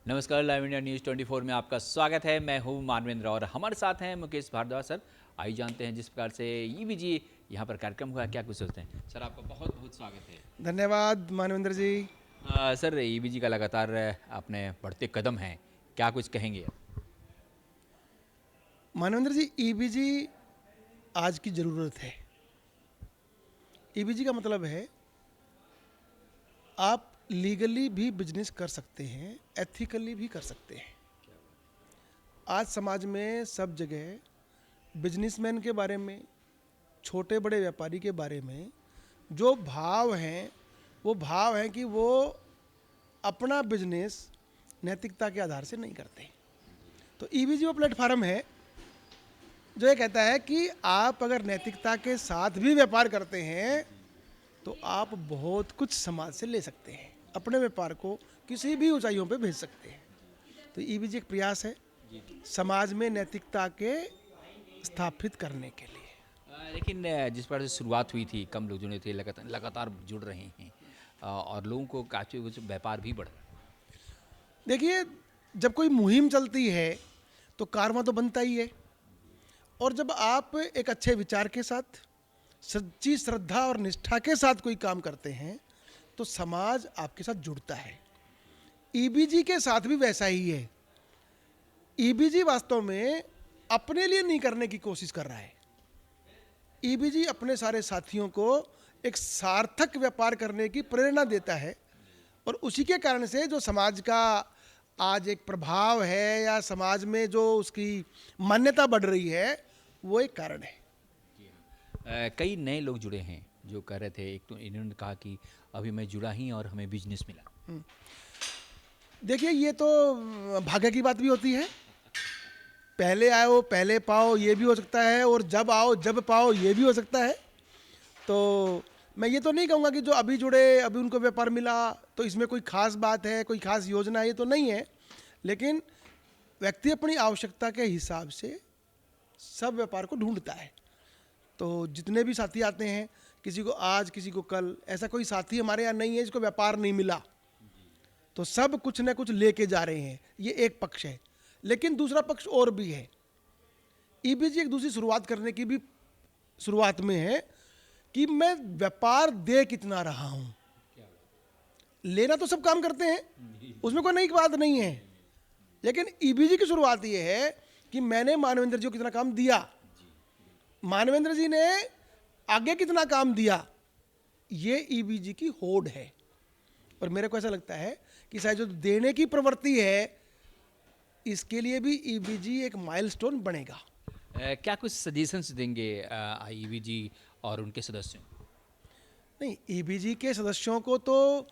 नमस्कार, live India news 24 में आपका स्वागत है। मैं हूं मानवेंद्र और हमारे साथ हैं मुकेश भारद्वाज सर। आइए जानते हैं जिस प्रकार से ईवीजी यहां पर कार्यक्रम हुआ, क्या कुछ सोचते हैं। सर, आपका बहुत बहुत स्वागत है। धन्यवाद मानवेंद्र जी। सर, ईवीजी का लगातार अपने बढ़ते कदम हैं, क्या कुछ कहेंगे। मानवेंद्र जी, ईबीजी आज की ज़रूरत है। ईबीजी का मतलब है आप लीगली भी बिजनेस कर सकते हैं, एथिकली भी कर सकते हैं। आज समाज में सब जगह बिजनेसमैन के बारे में, छोटे बड़े व्यापारी के बारे में जो भाव हैं, वो भाव हैं कि वो अपना बिजनेस नैतिकता के आधार से नहीं करते। तो ईबीजी वो प्लेटफार्म है जो ये कहता है कि आप अगर नैतिकता के साथ भी व्यापार करते हैं तो आप बहुत कुछ समाज से ले सकते हैं, अपने व्यापार को किसी भी ऊंचाइयों पे भेज सकते हैं। तो ईबीजी एक प्रयास है समाज में नैतिकता के स्थापित करने के लिए। लेकिन जिस प्रकार से शुरुआत हुई थी, कम लोग जुड़े थे, लगातार जुड़ रहे हैं और लोगों को काफ़ी कुछ व्यापार भी बढ़ रहा देखिए, जब कोई मुहिम चलती है तो कारवां तो बनता ही है, और जब आप एक अच्छे विचार के साथ, सच्ची श्रद्धा और निष्ठा के साथ कोई काम करते हैं तो समाज आपके साथ जुड़ता है। ईबीजी के साथ भी वैसा ही है। ईबीजी वास्तव में अपने लिए नहीं करने की कोशिश कर रहा है। ईबीजी अपने सारे साथियों को एक सार्थक व्यापार करने की प्रेरणा देता है, और उसी के कारण से जो समाज का आज एक प्रभाव है या समाज में जो उसकी मान्यता बढ़ रही है, वो एक कारण है। कई नए लोग जुड़े हैं जो कह रहे थे, एक तो इन्होंने कहा कि अभी मैं जुड़ा ही और हमें बिजनेस मिला। देखिए, ये तो भाग्य की बात भी होती है। पहले आओ पहले पाओ, ये भी हो सकता है, और जब आओ जब पाओ, ये भी हो सकता है। तो मैं ये तो नहीं कहूँगा कि जो अभी जुड़े अभी उनको व्यापार मिला तो इसमें कोई खास बात है, कोई खास योजना है, ये तो नहीं है। लेकिन व्यक्ति अपनी आवश्यकता के हिसाब से सब व्यापार को ढूंढता है। तो जितने भी साथी आते हैं, किसी को आज किसी को कल, ऐसा कोई साथी हमारे यहाँ नहीं है जिसको व्यापार नहीं मिला। तो सब कुछ न कुछ लेके जा रहे हैं, ये एक पक्ष है। लेकिन दूसरा पक्ष और भी है। ईबीजी एक दूसरी शुरुआत करने की भी शुरुआत में है कि मैं व्यापार दे कितना रहा हूं। लेना तो सब काम करते हैं, उसमें कोई नई बात नहीं है। लेकिन ईबीजी की शुरुआत ये है कि मैंने मानवेंद्र जी को कितना काम दिया, मानवेंद्र जी ने आगे कितना काम दिया, ये ईबीजी की होड़ है। और मेरे को ऐसा लगता है कि शायद जो देने की प्रवृत्ति है, इसके लिए भी ईबीजी एक माइलस्टोन बनेगा। क्या कुछ सजेशंस देंगे ईवीजी और उनके सदस्यों को? नहीं, ईबीजी के सदस्यों को तो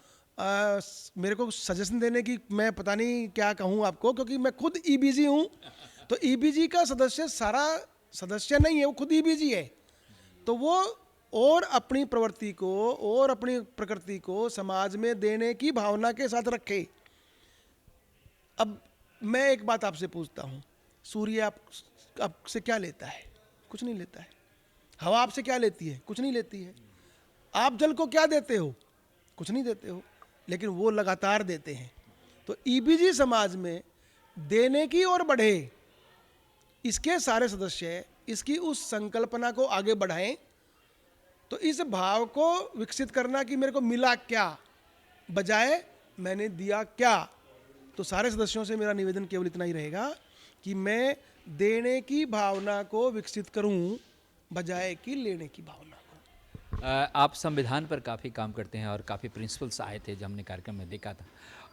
मेरे को सजेशन देने की मैं पता नहीं क्या कहूँ आपको, क्योंकि मैं खुद ईबीजी हूँ। तो ईबीजी का सदस्य सारा सदस्य नहीं है, वो खुद ईबीजी है। तो वो और अपनी प्रवृत्ति को और अपनी प्रकृति को समाज में देने की भावना के साथ रखे। अब मैं एक बात आपसे पूछता हूँ, सूर्य आपसे क्या लेता है? कुछ नहीं लेता है। हवा आपसे क्या लेती है? कुछ नहीं लेती है। आप जल को क्या देते हो? कुछ नहीं देते हो। लेकिन वो लगातार देते हैं। तो ईबीजी समाज में देने की ओर बढ़े, इसके सारे सदस्य इसकी उस संकल्पना को आगे बढ़ाएं। तो इस भाव को विकसित करना कि मेरे को मिला क्या, बजाय मैंने दिया क्या। तो सारे सदस्यों से मेरा निवेदन केवल इतना ही रहेगा कि मैं देने की भावना को विकसित करूं, बजाय कि लेने की भावना को। आप संविधान पर काफ़ी काम करते हैं और काफ़ी प्रिंसिपल्स आए थे जो हमने कार्यक्रम में देखा था।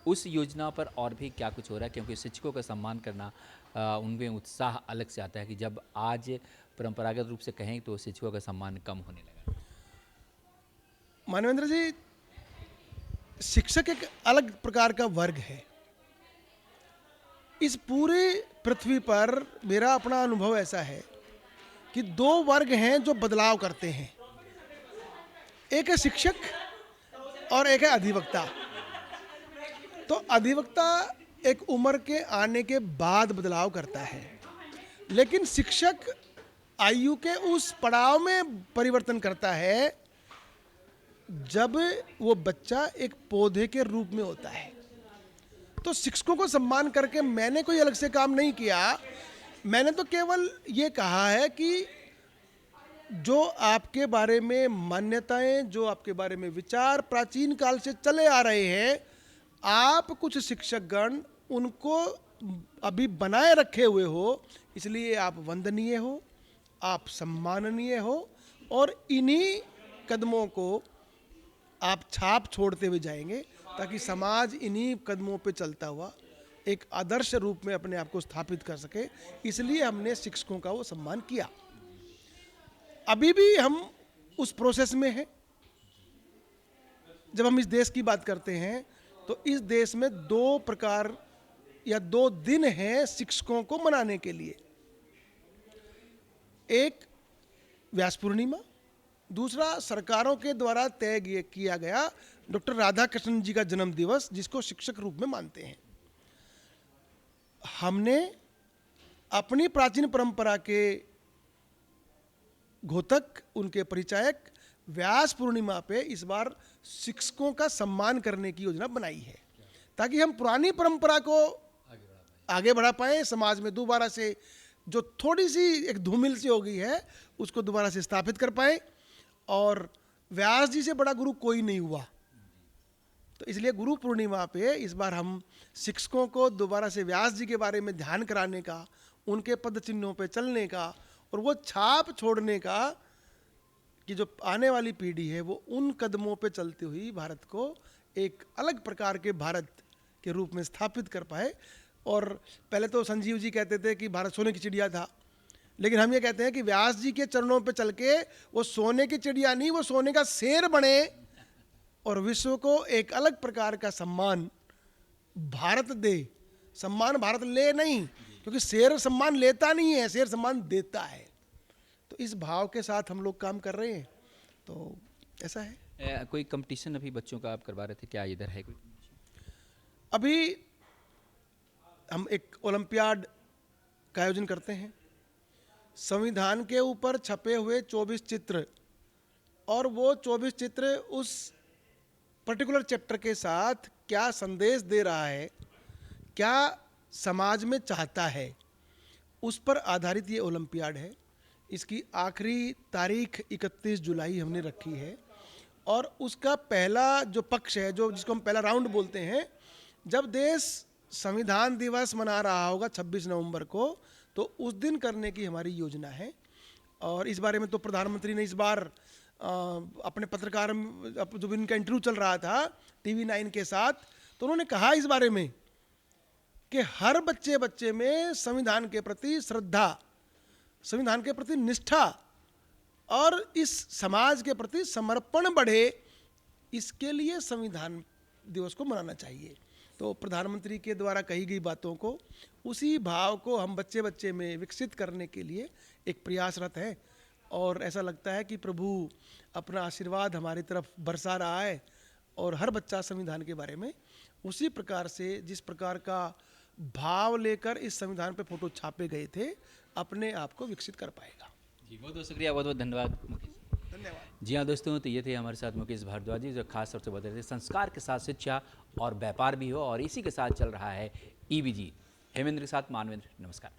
उस योजना पर और भी क्या कुछ हो रहा है, क्योंकि शिक्षकों का सम्मान करना उनमें उत्साह अलग से आता है कि जब आज परंपरागत रूप से कहें तो शिक्षकों का सम्मान कम होने लगा। मानवेंद्र जी, शिक्षक एक अलग प्रकार का वर्ग है। इस पूरे पृथ्वी पर मेरा अपना अनुभव ऐसा है कि दो वर्ग हैं जो बदलाव करते हैं, एक है शिक्षक और एक है अधिवक्ता। तो अधिवक्ता एक उम्र के आने के बाद बदलाव करता है, लेकिन शिक्षक आयु के उस पड़ाव में परिवर्तन करता है जब वो बच्चा एक पौधे के रूप में होता है। तो शिक्षकों को सम्मान करके मैंने कोई अलग से काम नहीं किया। मैंने तो केवल ये कहा है कि जो आपके बारे में मान्यताएं, जो आपके बारे में विचार प्राचीन काल से चले आ रहे हैं, आप कुछ शिक्षकगण उनको अभी बनाए रखे हुए हो, इसलिए आप वंदनीय हो, आप सम्माननीय हो, और इन्हीं कदमों को आप छाप छोड़ते हुए जाएंगे ताकि समाज इन्हीं कदमों पे चलता हुआ एक आदर्श रूप में अपने आप को स्थापित कर सके। इसलिए हमने शिक्षकों का वो सम्मान किया। अभी भी हम उस प्रोसेस में हैं। जब हम इस देश की बात करते हैं तो इस देश में 2 प्रकार या 2 दिन हैं शिक्षकों को मनाने के लिए। एक व्यास पूर्णिमा, दूसरा सरकारों के द्वारा तय किया गया डॉक्टर राधाकृष्णन जी का जन्म दिवस, जिसको शिक्षक रूप में मानते हैं। हमने अपनी प्राचीन परंपरा के घोतक, उनके परिचायक व्यास पूर्णिमा पे इस बार शिक्षकों का सम्मान करने की योजना बनाई है, ताकि हम पुरानी परंपरा को आगे बढ़ा पाएं, समाज में दोबारा से जो थोड़ी सी एक धूमिल सी हो गई है उसको दोबारा से स्थापित कर पाएं। और व्यास जी से बड़ा गुरु कोई नहीं हुआ, तो इसलिए गुरु पूर्णिमा पे इस बार हम शिक्षकों को दोबारा से व्यास जी के बारे में ध्यान कराने का, उनके पद चिन्हों पे चलने का और वो छाप छोड़ने का कि जो आने वाली पीढ़ी है वो उन कदमों पे चलती हुई भारत को एक अलग प्रकार के भारत के रूप में स्थापित कर पाए। और पहले तो संजीव जी कहते थे कि भारत सोने की चिड़िया था, लेकिन हम ये कहते हैं कि व्यास जी के चरणों पे चल के वो सोने की चिड़िया नहीं, वो सोने का शेर बने और विश्व को एक अलग प्रकार का सम्मान भारत दे। सम्मान भारत ले नहीं, क्योंकि शेर सम्मान लेता नहीं है, शेर सम्मान देता है। तो इस भाव के साथ हम लोग काम कर रहे हैं, तो ऐसा है। कोई कंपटीशन अभी बच्चों का आप करवा रहे थे, क्या इधर है कोई? अभी हम एक ओलंपियाड का आयोजन करते हैं। संविधान के ऊपर छपे हुए 24 चित्र, और वो 24 चित्र उस पर्टिकुलर चैप्टर के साथ क्या संदेश दे रहा है, क्या समाज में चाहता है, उस पर आधारित ये ओलंपियाड है। इसकी आखिरी तारीख 31 जुलाई हमने रखी है। और उसका पहला जो पक्ष है, जो जिसको हम पहला राउंड बोलते हैं, जब देश संविधान दिवस मना रहा होगा 26 नवंबर को, तो उस दिन करने की हमारी योजना है। और इस बारे में तो प्रधानमंत्री ने इस बार अपने पत्रकार, जो भी इनका इंटरव्यू चल रहा था TV9 के साथ, तो उन्होंने कहा इस बारे में कि हर बच्चे में संविधान के प्रति श्रद्धा, संविधान के प्रति निष्ठा और इस समाज के प्रति समर्पण बढ़े, इसके लिए संविधान दिवस को मनाना चाहिए। तो प्रधानमंत्री के द्वारा कही गई बातों को, उसी भाव को हम बच्चे में विकसित करने के लिए एक प्रयासरत है। और ऐसा लगता है कि प्रभु अपना आशीर्वाद हमारी तरफ बरसा रहा है, और हर बच्चा संविधान के बारे में उसी प्रकार से, जिस प्रकार का भाव लेकर इस संविधान पे फोटो छापे गए थे, अपने आप को विकसित कर पाएगा। जी, बहुत बहुत शुक्रिया, बहुत बहुत धन्यवाद मुकेश। धन्यवाद। जी हाँ दोस्तों, तो ये थे हमारे साथ मुकेश भारद्वाज जी, जो खास तौर से बता रहे थे संस्कार के साथ शिक्षा और व्यापार भी हो, और इसी के साथ चल रहा है EVG। हेमेंद्र के साथ मानवेंद्र, नमस्कार।